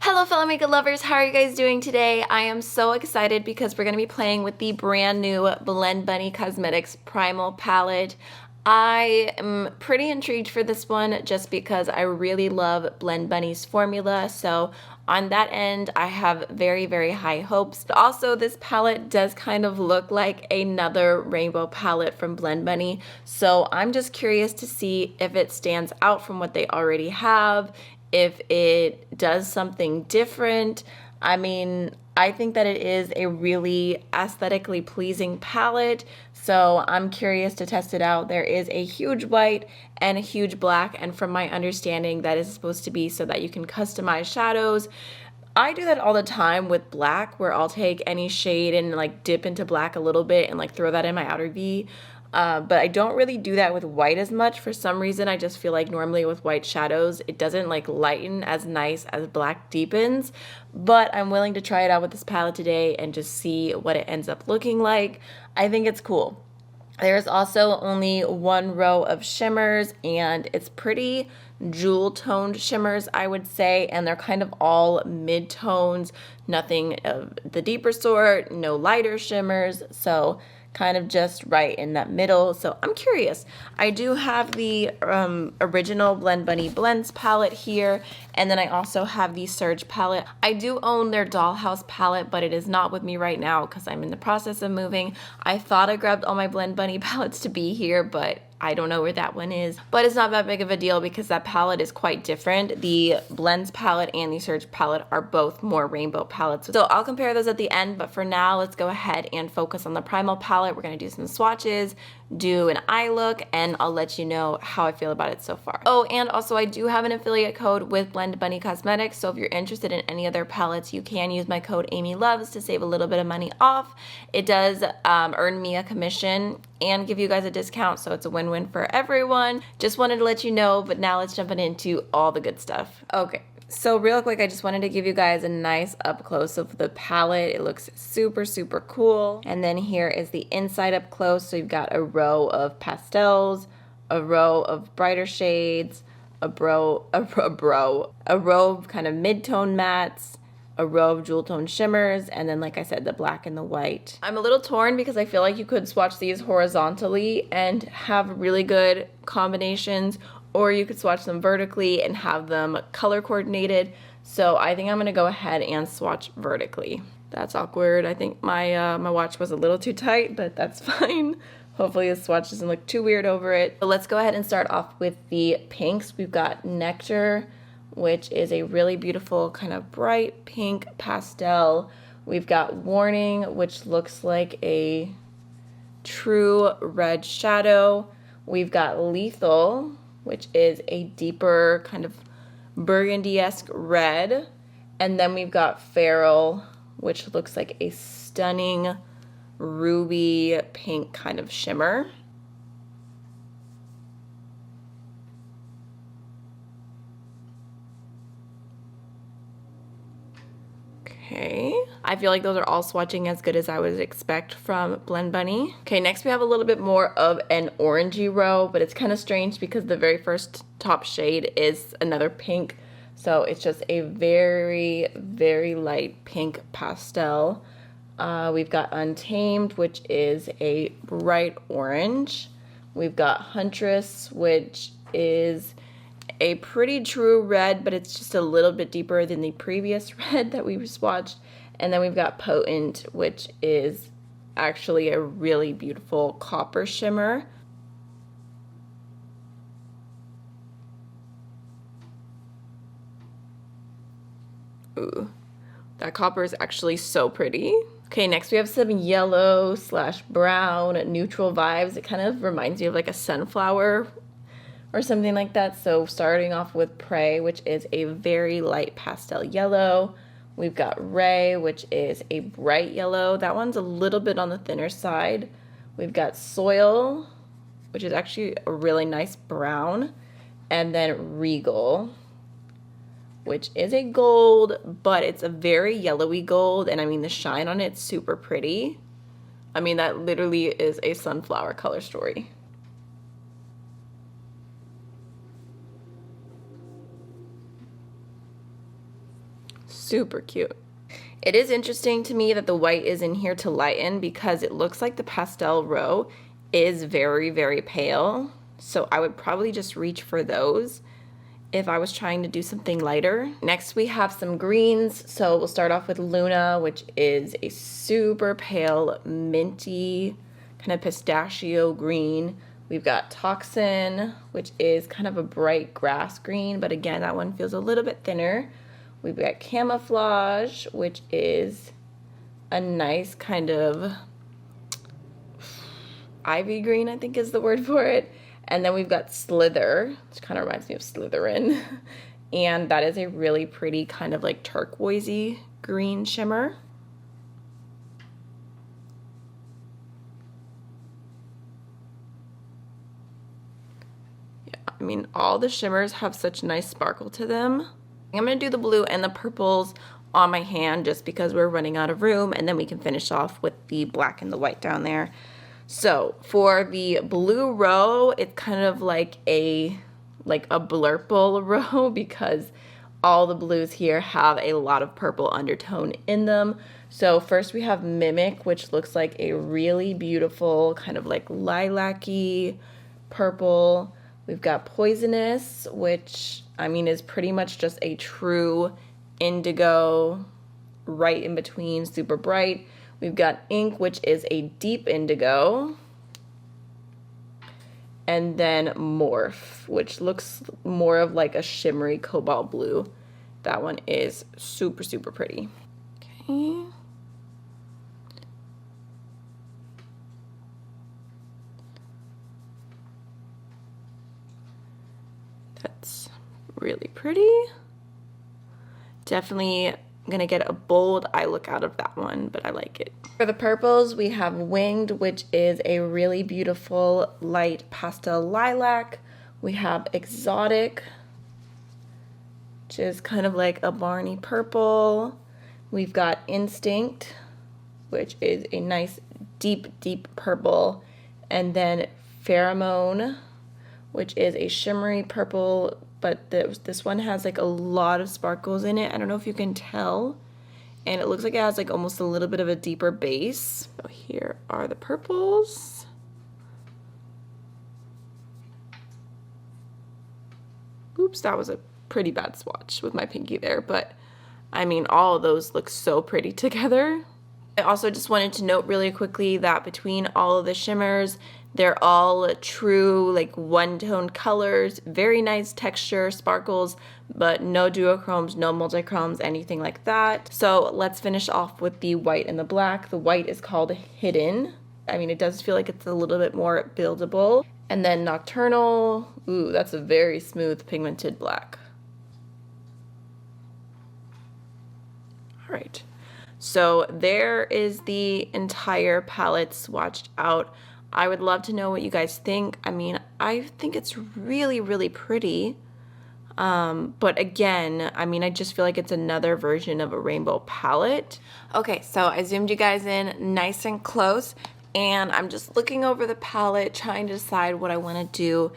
Hello fellow makeup lovers, how are you guys doing today? I am so excited because we're going to be playing with the brand new Blend Bunny Cosmetics Primal Palette. I am pretty intrigued for this one just because I really love Blend Bunny's formula, so on that end I have very high hopes. But also this palette does kind of look like another rainbow palette from Blend Bunny, so I'm just curious to see if it stands out from what they already have, if it does something different. I mean, I think that it is a really aesthetically pleasing palette, so I'm curious to test it out. There is a huge white and a huge black, and from my understanding that is supposed to be so that you can customize shadows. I do that all the time with black, where I'll take any shade and like dip into black a little bit and like throw that in my outer V. But I don't really do that with white as much. For some reason, I just feel like normally with white shadows, it doesn't like lighten as nice as black deepens. But I'm willing to try it out with this palette today and just see what it ends up looking like. I think it's cool. There's also only one row of shimmers, and it's pretty jewel toned shimmers, I would say, and they're kind of all mid tones, nothing of the deeper sort, no lighter shimmers, so kind of just right in that middle. So I'm curious. I do have the original Blend Bunny Blends palette here, and then I also have the Surge palette. I do own their Dollhouse palette, but it is not with me right now because I'm in the process of moving. I thought I grabbed all my Blend Bunny palettes to be here, but I don't know where that one is, but it's not that big of a deal because that palette is quite different. The Blends palette and the Surge palette are both more rainbow palettes. So I'll compare those at the end, but for now, let's go ahead and focus on the Primal palette. We're gonna do some swatches, do an eye look, and I'll let you know how I feel about it so far. Oh, and also I do have an affiliate code with Blend Bunny Cosmetics, so if you're interested in any other palettes, you can use my code AMYLOVES to save a little bit of money off. It does earn me a commission and give you guys a discount, so it's a win-win for everyone. Just wanted to let you know, but now let's jump into all the good stuff. Okay. So real quick, I just wanted to give you guys a nice up close of the palette. It looks super cool. And then here is the inside up close. So you've got a row of pastels, a row of brighter shades, a row of kind of mid-tone mattes, a row of jewel tone shimmers, and then like I said, the black and the white. I'm a little torn because I feel like you could swatch these horizontally and have really good combinations, or you could swatch them vertically and have them color coordinated. So I think I'm gonna go ahead and swatch vertically. That's awkward. I think my watch was a little too tight, but that's fine. Hopefully the swatch doesn't look too weird over it. So let's go ahead and start off with the pinks. We've got Nectar, which is a really beautiful kind of bright pink pastel. We've got Warning, which looks like a true red shadow. We've got Lethal, which is a deeper kind of burgundy-esque red. And then we've got Feral, which looks like a stunning ruby pink kind of shimmer. Okay, I feel like those are all swatching as good as I would expect from Blend Bunny. Okay, next we have a little bit more of an orangey row, but it's kind of strange because the very first top shade is another pink. So it's just a very light pink pastel. We've got Untamed, which is a bright orange. We've got Huntress, which is a pretty true red, but it's just a little bit deeper than the previous red that we swatched. And then we've got Potent, which is actually a really beautiful copper shimmer. Ooh, that copper is actually so pretty. Okay, next we have some yellow / brown neutral vibes. It kind of reminds me of like a sunflower or something like that. So starting off with Prey, which is a very light pastel yellow. We've got Ray, which is a bright yellow. That one's a little bit on the thinner side. We've got Soil, which is actually a really nice brown. And then Regal, which is a gold, but it's a very yellowy gold. And I mean, the shine on it's super pretty. I mean, that literally is a sunflower color story. Super cute. It is interesting to me that the white is in here to lighten because it looks like the pastel row is very, very pale. So I would probably just reach for those if I was trying to do something lighter. Next we have some greens. So we'll start off with Luna, which is a super pale, minty, kind of pistachio green. We've got Toxin, which is kind of a bright grass green, but again, that one feels a little bit thinner. We've got Camouflage, which is a nice kind of ivy green, I think is the word for it. And then we've got Slither, which kind of reminds me of Slytherin. And that is a really pretty kind of like turquoisey green shimmer. Yeah, I mean, all the shimmers have such nice sparkle to them. I'm gonna do the blue and the purples on my hand just because we're running out of room, and then we can finish off with the black and the white down there. So for the blue row, it's kind of like a blurple row because all the blues here have a lot of purple undertone in them. So first we have Mimic, which looks like a really beautiful kind of like lilac-y purple. We've got Poisonous, which I mean is pretty much just a true indigo, right in between, super bright. We've got Ink, which is a deep indigo. And then Morph, which looks more of like a shimmery cobalt blue. That one is super, super pretty. Okay. That's really pretty. Definitely gonna get a bold eye look out of that one, but I like it. For the purples, we have Winged, which is a really beautiful light pastel lilac. We have Exotic, which is kind of like a Barney purple. We've got Instinct, which is a nice deep, deep purple. And then Pheromone, which is a shimmery purple, but this one has like a lot of sparkles in it. I don't know if you can tell. And it looks like it has like almost a little bit of a deeper base. So here are the purples. Oops, that was a pretty bad swatch with my pinky there, but I mean, all of those look so pretty together. I also just wanted to note really quickly that between all of the shimmers, they're all true, like one-tone colors, very nice texture, sparkles, but no duochromes, no multichromes, anything like that. So let's finish off with the white and the black. The white is called Hidden. I mean, it does feel like it's a little bit more buildable. And then Nocturnal, ooh, that's a very smooth pigmented black. All right, so there is the entire palette swatched out. I would love to know what you guys think. I mean, I think it's really, really pretty. But again, I mean, I just feel like it's another version of a rainbow palette. Okay, so I zoomed you guys in nice and close, and I'm just looking over the palette, trying to decide what I want to do.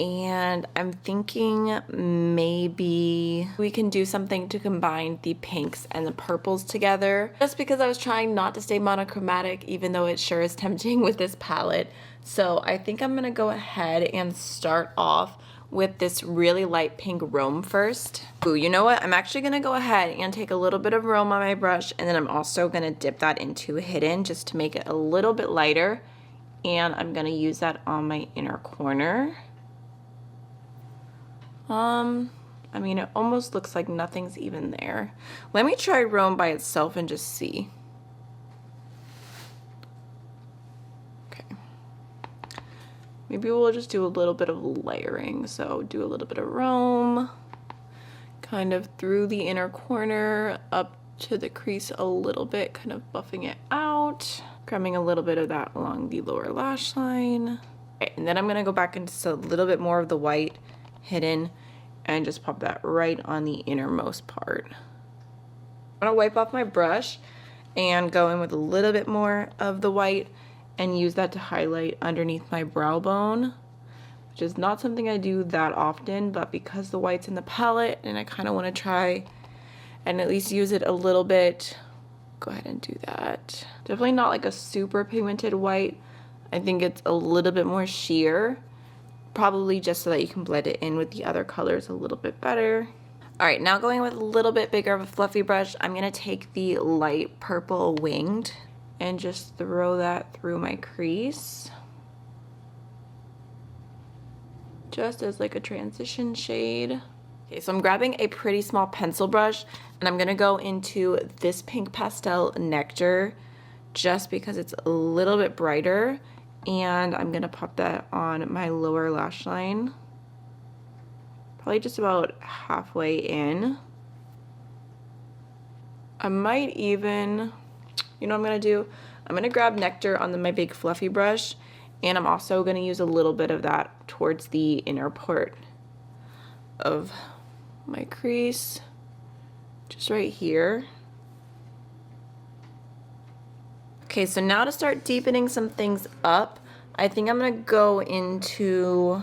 And I'm thinking maybe we can do something to combine the pinks and the purples together, just because I was trying not to stay monochromatic, even though it sure is tempting with this palette. So I think I'm gonna go ahead and start off with this really light pink Rome first. Ooh, you know what? I'm actually gonna go ahead and take a little bit of Rome on my brush, and then I'm also gonna dip that into Hidden just to make it a little bit lighter. And I'm gonna use that on my inner corner. I mean, it almost looks like nothing's even there. Let me try Rome by itself and just see. Okay. Maybe we'll just do a little bit of layering. So do a little bit of Rome, kind of through the inner corner, up to the crease a little bit, kind of buffing it out, grabbing a little bit of that along the lower lash line. Okay, and then I'm gonna go back into a little bit more of the white Hidden and just pop that right on the innermost part. I'm gonna wipe off my brush and go in with a little bit more of the white and use that to highlight underneath my brow bone, which is not something I do that often, but because the white's in the palette and I kind of want to try and at least use it a little bit. Go ahead and do that. Definitely not like a super pigmented white. I think it's a little bit more sheer, probably just so that you can blend it in with the other colors a little bit better. All right, now going with a little bit bigger of a fluffy brush, I'm gonna take the light purple winged and just throw that through my crease, just as like a transition shade. Okay, so I'm grabbing a pretty small pencil brush and I'm gonna go into this pink pastel Nectar just because it's a little bit brighter, and I'm gonna pop that on my lower lash line, probably just about halfway in. I might even, you know what I'm gonna do? I'm gonna grab Nectar on my big fluffy brush, and I'm also gonna use a little bit of that towards the inner part of my crease, just right here. Okay, so now to start deepening some things up, I think I'm gonna go into,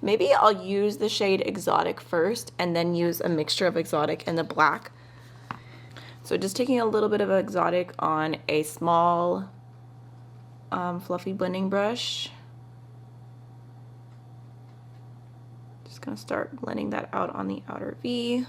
maybe I'll use the shade Exotic first and then use a mixture of Exotic and the black. So just taking a little bit of Exotic on a small fluffy blending brush. Gonna start blending that out on the outer V.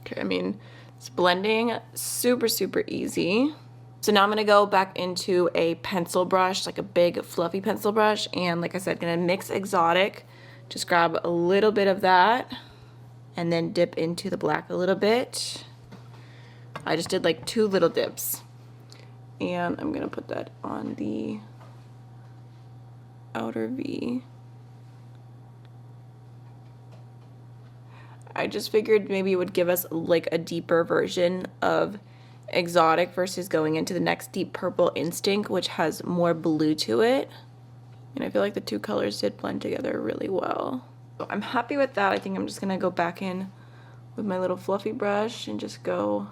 Okay, I mean, it's blending super easy. So now I'm gonna go back into a pencil brush, like a big fluffy pencil brush, and like I said, gonna mix Exotic. Just grab a little bit of that and then dip into the black a little bit. I just did like 2 little dips, and I'm gonna put that on the outer V. I just figured maybe it would give us like a deeper version of Exotic versus going into the next deep purple Instinct, which has more blue to it. And I feel like the 2 colors did blend together really well. So I'm happy with that. I think I'm just gonna go back in with my little fluffy brush and just go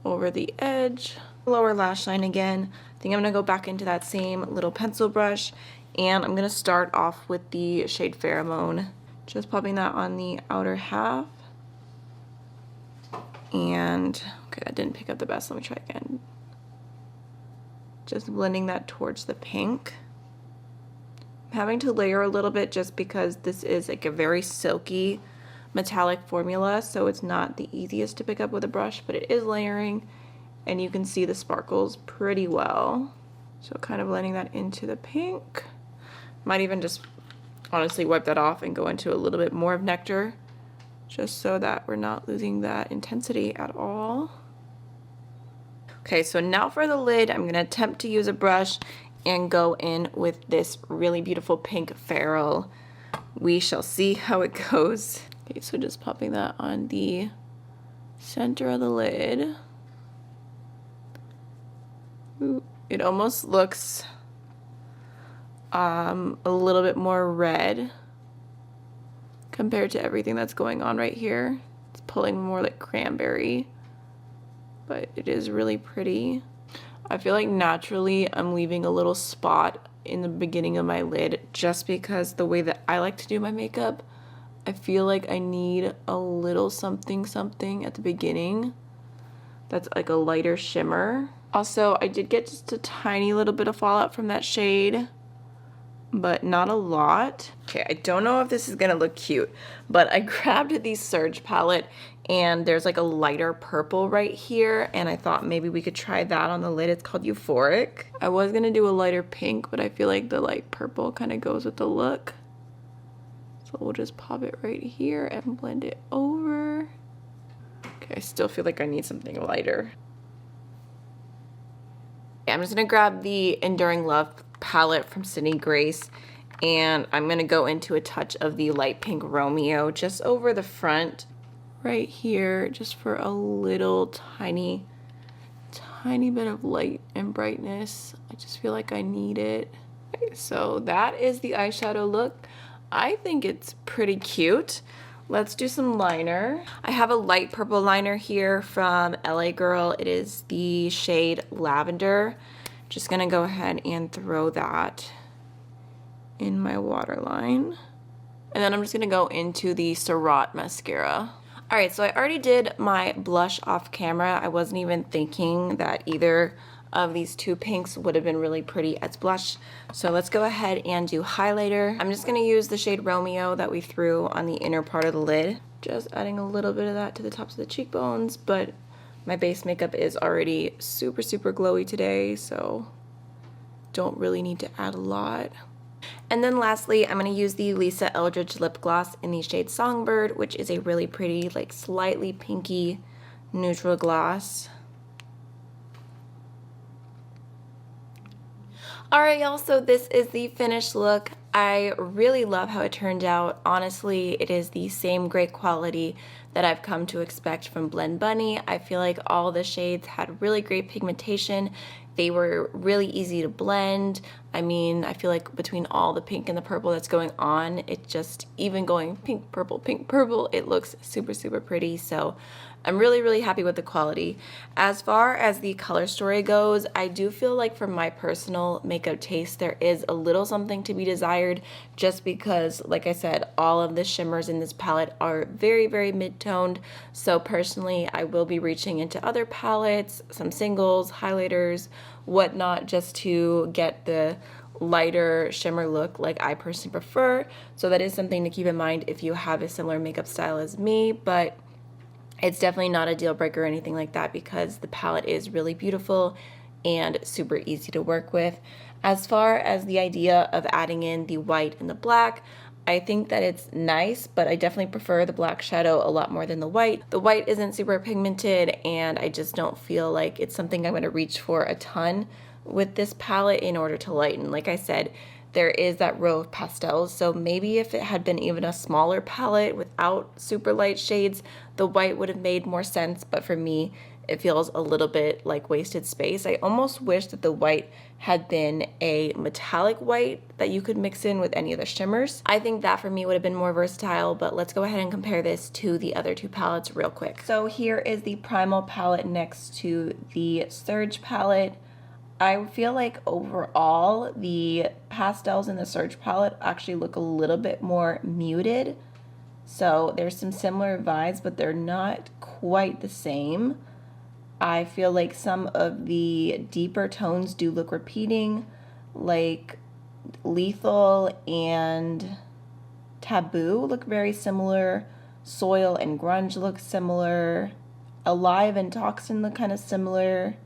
over the edge, lower lash line again. I think I'm gonna go back into that same little pencil brush, and I'm gonna start off with the shade Pheromone, just popping that on the outer half. And okay, that didn't pick up the best. Let me try again. Just blending that towards the pink. I'm having to layer a little bit just because this is like a very silky metallic formula, so it's not the easiest to pick up with a brush, but it is layering and you can see the sparkles pretty well. So kind of blending that into the pink. Might even just honestly wipe that off and go into a little bit more of Nectar, just so that we're not losing that intensity at all. Okay, so now for the lid, I'm gonna attempt to use a brush and go in with this really beautiful pink ferrule. We shall see how it goes. Okay, so just popping that on the center of the lid. Ooh, it almost looks a little bit more red compared to everything that's going on right here. It's pulling more like cranberry, but it is really pretty. I feel like naturally I'm leaving a little spot in the beginning of my lid just because the way that I like to do my makeup, I feel like I need a little something at the beginning that's like a lighter shimmer. Also, I did get just a tiny little bit of fallout from that shade, but not a lot. Okay, I don't know if this is gonna look cute, but I grabbed the Surge palette and there's like a lighter purple right here, and I thought maybe we could try that on the lid. It's called Euphoric. I was gonna do a lighter pink, but I feel like the light purple kind of goes with the look. So we'll just pop it right here and blend it over. Okay, I still feel like I need something lighter. Okay, I'm just gonna grab the Enduring Love palette from Sydney Grace, and I'm gonna go into a touch of the light pink Romeo just over the front right here, just for a little tiny bit of light and brightness. I just feel like I need it. Okay, so that is the eyeshadow look. I think it's pretty cute. let's do some liner. I have a light purple liner here from LA Girl. It is the shade Lavender. Just gonna go ahead and throw that in my waterline. And then I'm just gonna go into the Surratt mascara. All right, so I already did my blush off camera. I wasn't even thinking that either of these two pinks would have been really pretty as blush. So let's go ahead and do highlighter. I'm just gonna use the shade Romeo that we threw on the inner part of the lid. Just adding a little bit of that to the tops of the cheekbones, but my base makeup is already super, super glowy today, so don't really need to add a lot. And then lastly, I'm going to use the Lisa Eldridge lip gloss in the shade Songbird, which is a really pretty, like slightly pinky neutral gloss. Alright y'all, so this is the finished look. I really love how it turned out. Honestly, it is the same great quality that I've come to expect from Blend Bunny. I feel like all the shades had really great pigmentation. They were really easy to blend. I mean, I feel like between all the pink and the purple that's going on, it just, even going pink, purple, it looks super, super pretty. So I'm really, really happy with the quality. As far as the color story goes, I do feel like for my personal makeup taste, there is a little something to be desired just because, like I said, all of the shimmers in this palette are very, very mid-toned. So personally, I will be reaching into other palettes, some singles, highlighters, whatnot, just to get the lighter shimmer look like I personally prefer. So that is something to keep in mind if you have a similar makeup style as me, but it's definitely not a deal breaker or anything like that because the palette is really beautiful and super easy to work with. As far as the idea of adding in the white and the black, I think that it's nice, but I definitely prefer the black shadow a lot more than the white. The white isn't super pigmented and I just don't feel like it's something I'm going to reach for a ton with this palette in order to lighten. Like I said, there is that row of pastels, so maybe if it had been even a smaller palette without super light shades, the white would have made more sense, but for me, it feels a little bit like wasted space. I almost wish that the white had been a metallic white that you could mix in with any of the shimmers. I think that for me would have been more versatile, but let's go ahead and compare this to the other two palettes real quick. So here is the Primal palette next to the Surge palette. I feel like overall the pastels in the Surge palette actually look a little bit more muted. So there's some similar vibes, but they're not quite the same. I feel like some of the deeper tones do look repeating, like Lethal and Taboo look very similar. Soil and Grunge look similar. Alive and Toxin look kind of similar.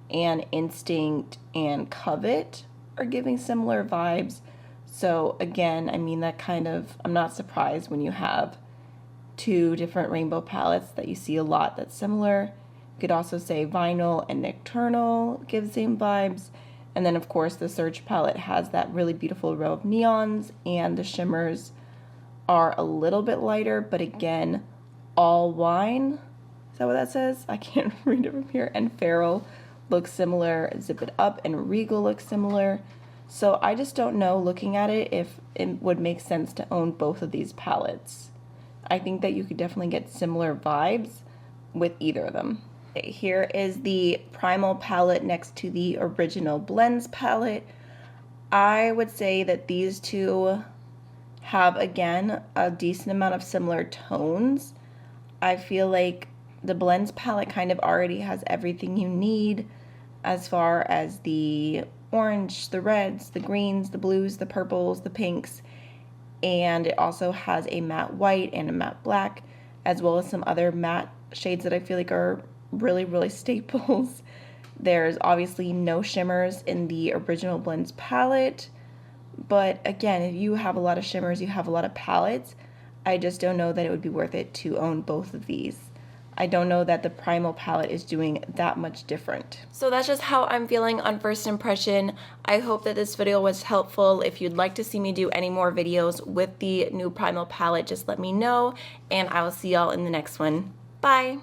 And Instinct and Covet are giving similar vibes. So again, I mean, that kind of, I'm not surprised when you have two different rainbow palettes that you see a lot that's similar. You could also say Vinyl and Nocturnal give same vibes. And then of course the Surge palette has that really beautiful row of neons, and the shimmers are a little bit lighter, but again, All Wine, is that what that says? I can't read it from here. And Feral looks similar, Zip It Up and Regal look similar. So I just don't know, looking at it, if it would make sense to own both of these palettes. I think that you could definitely get similar vibes with either of them. Okay, here is the Primal palette next to the Original Blends palette. I would say that these two have, again, a decent amount of similar tones. I feel like the Blends palette kind of already has everything you need as far as the orange, the reds, the greens, the blues, the purples, the pinks, and it also has a matte white and a matte black, as well as some other matte shades that I feel like are really, really staples. There's obviously no shimmers in the Original Blends palette, but again, if you have a lot of shimmers, you have a lot of palettes, I just don't know that it would be worth it to own both of these. I don't know that the Primal palette is doing that much different. So that's just how I'm feeling on first impression. I hope that this video was helpful. If you'd like to see me do any more videos with the new Primal palette, just let me know, and I will see y'all in the next one. Bye!